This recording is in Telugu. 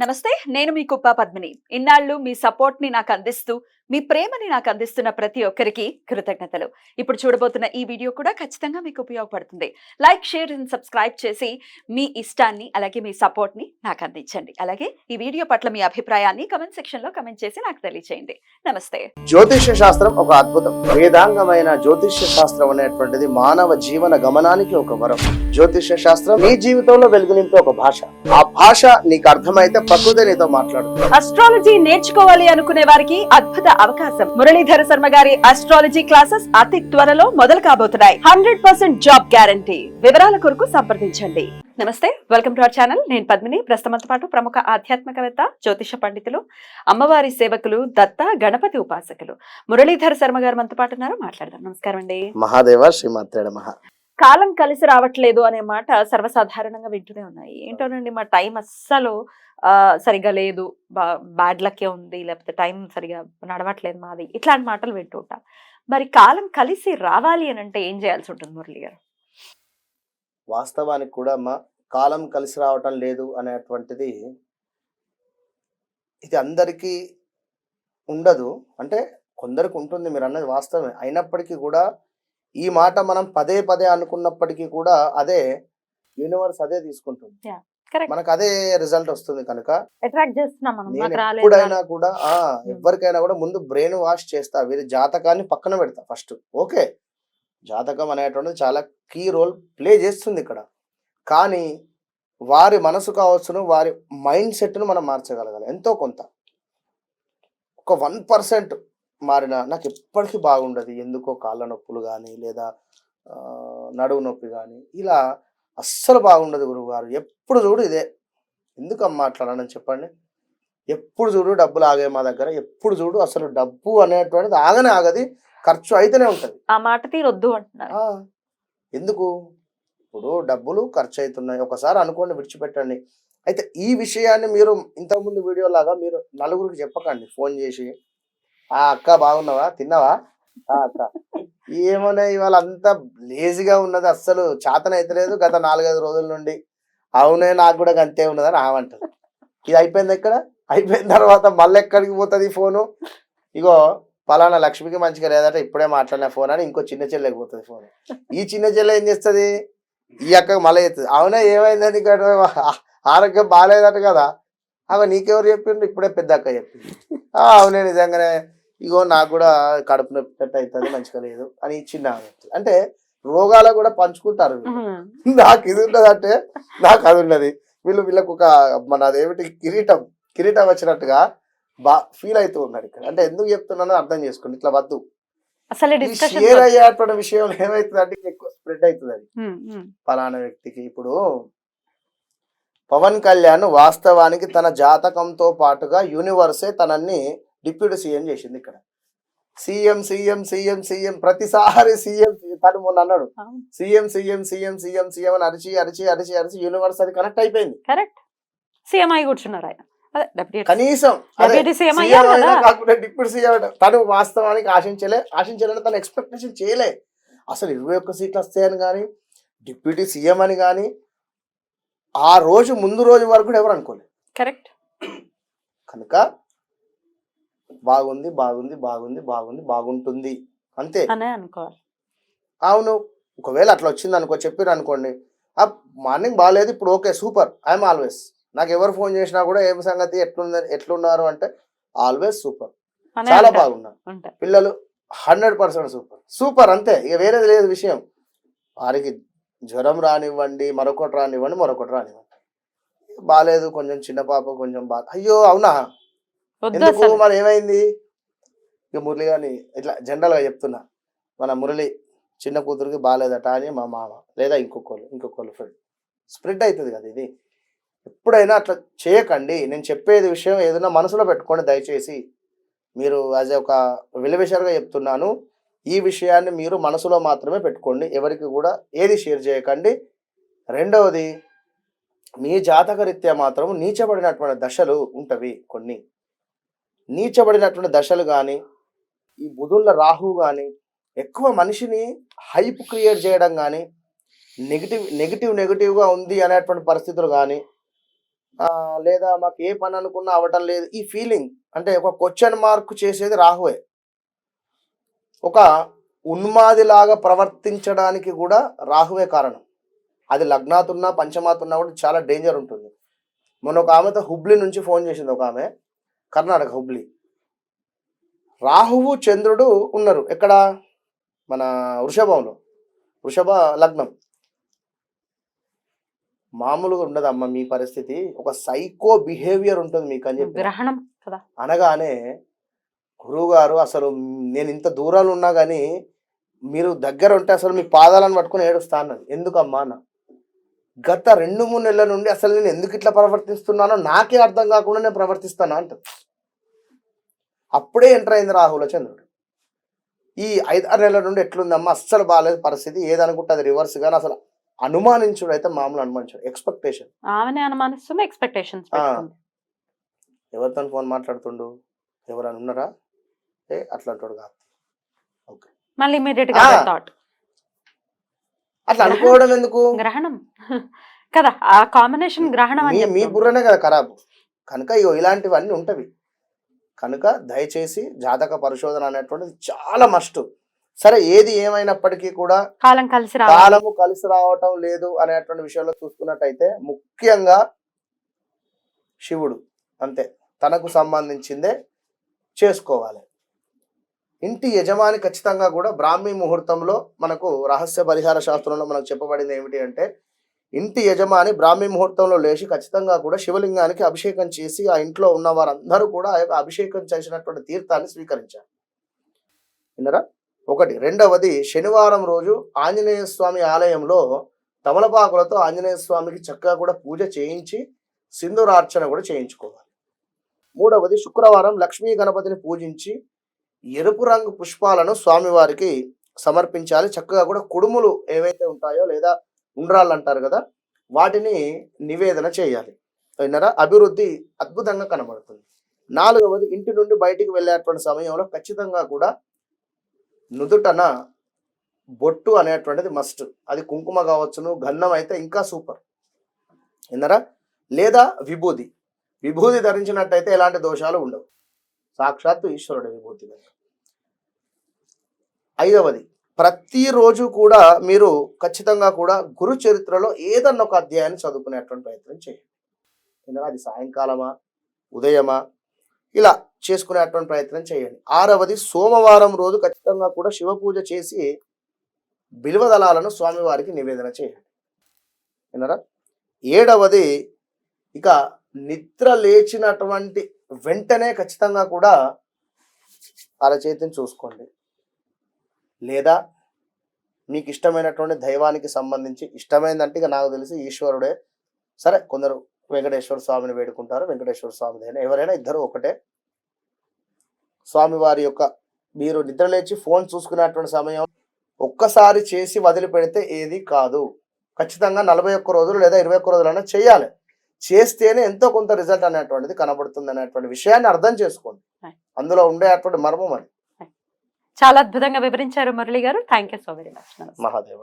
నమస్తే, నేను మీ కుప్ప పద్మిని. ఇన్నాళ్ళు మీ సపోర్ట్‌ని నాకందిస్తూ, మీ ప్రేమని నాకందిస్తున్న ప్రతి ఒక్కరికి కృతజ్ఞతలు. ఇప్పుడు చూడబోతున్న ఈ వీడియో కూడా ఖచ్చితంగా మీకు ఉపయోగపడుతుంది. లైక్, షేర్ అండ్ సబ్స్క్రైబ్ చేసి మీ ఇష్టాన్ని అలాగే మీ సపోర్ట్‌ని నాకందించండి. అలాగే ఈ వీడియో పట్ల మీ అభిప్రాయాన్ని కామెంట్ సెక్షన్‌లో కామెంట్ చేసి నాకు తెలియజేయండి. నమస్తే. జ్యోతిష్య శాస్త్రం ఒక అద్భుతం. వేదాంగమైన జ్యోతిష్య శాస్త్రం అనేటువంటిది మానవ జీవన గమనానికి ఒక వరం. జ్యోతిష్య శాస్త్రం నీ జీవితంలో వెలుగునింపే ఒక భాష. ఆ భాష నీకు అర్థమైతే ప్రకృతి నీతో మాట్లాడుతుంది. అస్ట్రాలజీ నేర్చుకోవాలి అనుకునే వారికి అద్భుత అవకాశం. మురళీధర శర్మ గారి అస్ట్రాలజీ క్లాసెస్ అతి త్వరలో మొదలు కాబోతున్నాయి. 100% జాబ్ గ్యారంటీ. వివరాల కొరకు సంప్రదించండి. నమస్తే, వెల్కమ్ టు అవర్ ఛానల్. నేను పద్మిని. ప్రస్తుతంతో పాటు ప్రముఖ ఆధ్యాత్మికవేత్త, జ్యోతిష పండితులు, అమ్మవారి సేవకులు, దత్త గణపతి ఉపాసకులు మురళీధర శర్మ గారు మనతో పాటు ఉన్నారు. మాట్లాడదాం. నమస్కారం అండి. మహాదేవ శ్రీమాత్రేడ మహా. కాలం కలిసి రావట్లేదు అనే మాట సర్వసాధారణంగా వింటూనే ఉన్నాయి. ఏంటోనండి, మా టైం అస్సలు సరిగా లేదు, బ్యాడ్ లక్కే ఉంది, లేకపోతే టైం సరిగా నడవట్లేదు మాది, ఇట్లాంటి మాటలు వింటూ ఉంటాం. మరి కాలం కలిసి రావాలి అని అంటే ఏం చేయాల్సి ఉంటుంది మురళి గారు? వాస్తవానికి కూడా అమ్మా, కాలం కలిసి రావటం లేదు అనేటువంటిది ఇది అందరికీ ఉండదు. అంటే కొందరికి ఉంటుంది, మీరు అన్నది వాస్తవమే. అయినప్పటికీ కూడా ఈ మాట మనం పదే పదే అనుకున్నప్పటికీ కూడా అదే యూనివర్స్ అదే తీసుకుంటుంది. మనకు అదే రిజల్ట్ వస్తుంది. కనుక నేను ఎప్పుడైనా కూడా ఎవరికైనా కూడా ముందు బ్రెయిన్ వాష్ చేస్తా. వీరి జాతకాన్ని పక్కన పెడతా ఫస్ట్. ఓకే, జాతకం అనేటువంటిది చాలా కీ రోల్ ప్లే చేస్తుంది ఇక్కడ. కానీ వారి మనసు కావచ్చును, వారి మైండ్ సెట్ను మనం మార్చగలగాలి. ఎంతో కొంత ఒక 1% మారిన నాకు ఎప్పటికీ బాగుండదు. ఎందుకో కాళ్ళ నొప్పులు కానీ లేదా నడువు నొప్పి కానీ ఇలా అస్సలు బాగుండదు గురువుగారు. ఎప్పుడు చూడు ఇదే. ఎందుకు అమ్మ మాట్లాడాలని చెప్పండి. ఎప్పుడు చూడు డబ్బులు ఆగే మా దగ్గర. ఎప్పుడు చూడు అసలు డబ్బు అనేటువంటిది ఆగనే ఆగది, ఖర్చు అయితేనే ఉంటుంది. ఆ మాట తీరొద్దు అంటున్నారు. ఎందుకు? ఇప్పుడు డబ్బులు ఖర్చు అవుతున్నాయి, ఒకసారి అనుకోండి, విడిచిపెట్టండి. అయితే ఈ విషయాన్ని మీరు ఇంతకుముందు వీడియో లాగా మీరు నలుగురికి చెప్పకండి. ఫోన్ చేసి అక్క బాగున్నావా, తిన్నావా, అక్క ఏమన్నా ఇవాళ అంతా లేజీగా ఉన్నది, అస్సలు చాతన అయితలేదు గత 4-5 రోజుల నుండి. అవునే, నాకు కూడా అంతే ఉన్నదని ఆమంటది. ఇది అయిపోయింది. ఎక్కడ అయిపోయిన తర్వాత మళ్ళీ ఎక్కడికి పోతుంది ఫోను? ఇగో పలానా లక్ష్మికి మంచిగా లేదట, ఇప్పుడే మాట్లాడిన ఫోన్ అని ఇంకో చిన్న చెల్లెకి పోతుంది ఫోన్. ఈ చిన్న చెల్లె ఏం చేస్తుంది? ఈ అక్కకి మళ్ళీ చేస్తుంది. అవునే, ఏమైందని ఆరోగ్యం బాగాలేదట కదా. అవ నీకెవరు చెప్పిండ్రు? ఇప్పుడే పెద్ద అక్క చెప్పింది. అవునే, నిజంగానే ఇగో నాకు కూడా కడుపు నొప్పి అవుతుంది, మంచిగా లేదు అని చిన్న. అంటే రోగాలు కూడా పంచుకుంటారు. నాకు ఇది ఉన్నది అంటే నాకు అది ఉన్నది. వీళ్ళకు ఒక మన అదేమిటి కిరీటం వచ్చినట్టుగా ఫీల్ అవుతూ ఉన్నారు ఇక్కడ. అంటే ఎందుకు చెప్తున్నానో అర్థం చేసుకోండి. ఇట్లా వద్దు. షేర్ అయ్యేటువంటి విషయం ఏమవుతుంది అంటే ఎక్కువ స్ప్రెడ్ అవుతుంది. అది ఫలానా వ్యక్తికి. ఇప్పుడు పవన్ కళ్యాణ్ వాస్తవానికి తన జాతకంతో పాటుగా యూనివర్సే తనని డిప్యూటీ సీఎం చేసింది. ఇక్కడ సీఎం సీఎం సీఎం సీఎం ప్రతిసారి సీఎం. తను మొన్న అన్నాడు CM CM CM CM CM అని అరిచి అరిచి అరిచి అరిచి యూనివర్స్ అది కనెక్ట్ అయిపోయింది. కరెక్ట్. సీఎం అయి కూర్చున్నారు ఆయన. కనీసం కాకుండా డిప్యూటీ సీఎం. తను వాస్తవానికి ఆశించలేని తను ఎక్స్పెక్టేషన్ చేయలే. అసలు 21 సీట్లు వస్తాయని కానీ, డిప్యూటీ సీఎం అని కానీ ఆ రోజు ముందు రోజు వరకు కూడా ఎవరు అనుకోలేదు. కరెక్ట్. కనుక బాగుంది బాగుంది బాగుంది బాగుంది బాగుంటుంది అంతే అనుకోవాలి. అవును, ఒకవేళ అట్లా వచ్చింది అనుకో, చెప్పారు అనుకోండి, మార్నింగ్ బాగాలేదు, ఇప్పుడు ఓకే సూపర్, ఐఎమ్ ఆల్వేస్. నాకు ఎవరు ఫోన్ చేసినా కూడా ఏం సంగతి, ఎట్లున్నారు అంటే ఆల్వేస్ సూపర్, చాలా బాగున్నారు, పిల్లలు 100% సూపర్ సూపర్ అంతే. ఇక వేరేది లేదు విషయం. వారికి జ్వరం రానివ్వండి, మరొకటి రానివ్వండి, బాగాలేదు, కొంచెం చిన్న పాప కొంచెం బాగా, అయ్యో అవునా ఎందుకు మరి ఏమైంది? ఇక మురళి గారిని ఇట్లా జనరల్గా చెప్తున్నా, మన మురళి చిన్న కూతురికి బాగాలేదట అని మా మామ లేదా ఇంకొకళ్ళు ఫ్రెండ్ స్ప్రెడ్ అవుతుంది కదా. ఇది ఎప్పుడైనా అట్లా చేయకండి. నేను చెప్పేది విషయం ఏదైనా మనసులో పెట్టుకోండి దయచేసి. మీరు యాజ్ ఒక వెలివిషర్గా చెప్తున్నాను, ఈ విషయాన్ని మీరు మనసులో మాత్రమే పెట్టుకోండి. ఎవరికి కూడా ఏది షేర్ చేయకండి. రెండవది, మీ జాతకరీత్యా మాత్రం నీచబడినటువంటి దశలు ఉంటవి. కొన్ని నీచబడినటువంటి దశలు కానీ, ఈ బుధుల రాహు కానీ ఎక్కువ మనిషిని హైప్ క్రియేట్ చేయడం కానీ, నెగిటివ్గా ఉంది అనేటువంటి పరిస్థితులు కానీ, లేదా మాకు ఏ పని అనుకున్నా అవటం లేదు, ఈ ఫీలింగ్ అంటే ఒక క్వశ్చన్ మార్క్ చేసేది రాహువే. ఒక ఉన్మాదిలాగా ప్రవర్తించడానికి కూడా రాహువే కారణం. అది లగ్నాతున్నా పంచమాతున్నా కూడా చాలా డేంజర్ ఉంటుంది. మొన్న ఒక ఆమెతో హుబ్లీ నుంచి ఫోన్ చేసింది, ఒక ఆమె కర్ణాటక హుబ్లీ. రాహువు చంద్రుడు ఉన్నారు ఎక్కడ, మన వృషభంలో, వృషభ లగ్నం. మామూలుగా ఉండదమ్మా మీ పరిస్థితి, ఒక సైకో బిహేవియర్ ఉంటుంది మీకు అని చెప్పి గ్రహణం కదా అనగానే, గురువు గారు అసలు నేను ఇంత దూరాలు ఉన్నా కానీ మీరు దగ్గర ఉంటే అసలు మీ పాదాలను పట్టుకుని ఏడుస్తాను. ఎందుకమ్మా అన్న, గత 2-3 నెలల నుండి అసలు నేను ఎందుకు ఇట్లా ప్రవర్తిస్తున్నానో నాకే అర్థం కాకుండా నేను ప్రవర్తిస్తానా అంట. అప్పుడే ఎంటర్ అయింది రాహుల చంద్రుడు. ఈ 5-6 నెలల నుండి ఎట్లుందమ్మా, అస్సలు బాగాలేదు పరిస్థితి, ఏదనుకుంటే అది రివర్స్. కానీ అసలు అనుమానించుడు అయితే మామూలు అనుమానించాడు, ఎక్స్పెక్టేషన్. ఆమెనే అనుమానిస్తుంది, ఎక్స్పెక్టేషన్స్ పెట్టుకుంది. ఎవరితో ఫోన్ మాట్లాడుతుండు, ఎవరైనా ఉన్నారా, అట్లా అంటాడు కాదు. ఓకే, మళ్ళీ ఇమీడియట్ గా థాట్, అట్లా అనుకోవడం ఎందుకు, గ్రహణం కదా ఆ కాంబినేషన్, గ్రహణం అని మీ బుర్రనే కదా ఖరాబు. కనుక ఇగో ఇలాంటివన్నీ ఉంటవి. కనుక దయచేసి జాతక పరిశోధన అనేటువంటిది చాలా మస్ట్. సరే, ఏది ఏమైనప్పటికీ కూడా కాలము కలిసి రావటం లేదు అనేటువంటి విషయంలో చూసుకున్నట్టయితే ముఖ్యంగా శివుడు అంతే, తనకు సంబంధించిందే చేసుకోవాలి. ఇంటి యజమాని ఖచ్చితంగా కూడా బ్రాహ్మీ ముహూర్తంలో, మనకు రహస్య పరిహార శాస్త్రంలో మనకు చెప్పబడింది ఏమిటి అంటే, ఇంటి యజమాని బ్రాహ్మీ ముహూర్తంలో లేచి ఖచ్చితంగా కూడా శివలింగానికి అభిషేకం చేసి ఆ ఇంట్లో ఉన్న వారందరూ కూడా ఆ యొక్క అభిషేకం చేసినటువంటి తీర్థాన్ని స్వీకరించారు. విన్నరా? ఒకటి. రెండవది, శనివారం రోజు ఆంజనేయ స్వామి ఆలయంలో తమలపాకులతో ఆంజనేయ స్వామికి చక్కగా కూడా పూజ చేయించి సింధూరార్చన కూడా చేయించుకోవాలి. మూడవది, శుక్రవారం లక్ష్మీ గణపతిని పూజించి ఎరుపు రంగు పుష్పాలను స్వామివారికి సమర్పించాలి. చక్కగా కూడా కుడుములు ఏవైతే ఉంటాయో లేదా ఉండ్రాళ్ళు అంటారు కదా, వాటిని నివేదన చేయాలి. విన్నారా? అభివృద్ధి అద్భుతంగా కనబడుతుంది. నాలుగవది, ఇంటి నుండి బయటికి వెళ్ళేటువంటి సమయంలో ఖచ్చితంగా కూడా నుదుటన బొట్టు అనేటువంటిది మస్ట్. అది కుంకుమ కావచ్చును, గంధం అయితే ఇంకా సూపర్. విన్నారా? లేదా విభూది, విభూది ధరించినట్టయితే ఎలాంటి దోషాలు ఉండవు. సాక్షాత్తు ఈశ్వరుడు విభూతి. ఐదవది, ప్రతిరోజు కూడా మీరు ఖచ్చితంగా కూడా గురు చరిత్రలో ఏదన్నా ఒక అధ్యాయాన్ని చదువుకునేటువంటి ప్రయత్నం చేయండి. అది సాయంకాలమా ఉదయమా ఇలా చేసుకునేటువంటి ప్రయత్నం చేయండి. ఆరవది, సోమవారం రోజు ఖచ్చితంగా కూడా శివ పూజ చేసి బిల్వదళాలను స్వామివారికి నివేదన చేయండి. విన్నారా? ఏడవది, ఇక నిద్ర లేచినటువంటి వెంటనే ఖచ్చితంగా కూడా అరచేతిని చూసుకోండి. లేదా మీకు ఇష్టమైనటువంటి దైవానికి సంబంధించి, ఇష్టమైందంటే ఇక నాకు తెలిసి ఈశ్వరుడే. సరే, కొందరు వెంకటేశ్వర స్వామిని వేడుకుంటారు, వెంకటేశ్వర స్వామిదైనా ఎవరైనా ఇద్దరు ఒకటే. స్వామివారి యొక్క మీరు నిద్రలేచి ఫోన్ చూసుకునేటువంటి సమయం ఒక్కసారి చేసి వదిలిపెడితే ఏది కాదు. ఖచ్చితంగా 41 రోజులు లేదా 21 రోజులైనా చేయాలి. చేస్తేనే ఎంతో కొంత రిజల్ట్ అనేటువంటిది కనబడుతుంది అనేటువంటి విషయాన్ని అర్థం చేసుకోండి. అందులో ఉండేటువంటి మర్మం అది. చాలా అద్భుతంగా వివరించారు మురళి గారు. Thank you so very much. Mahadeva.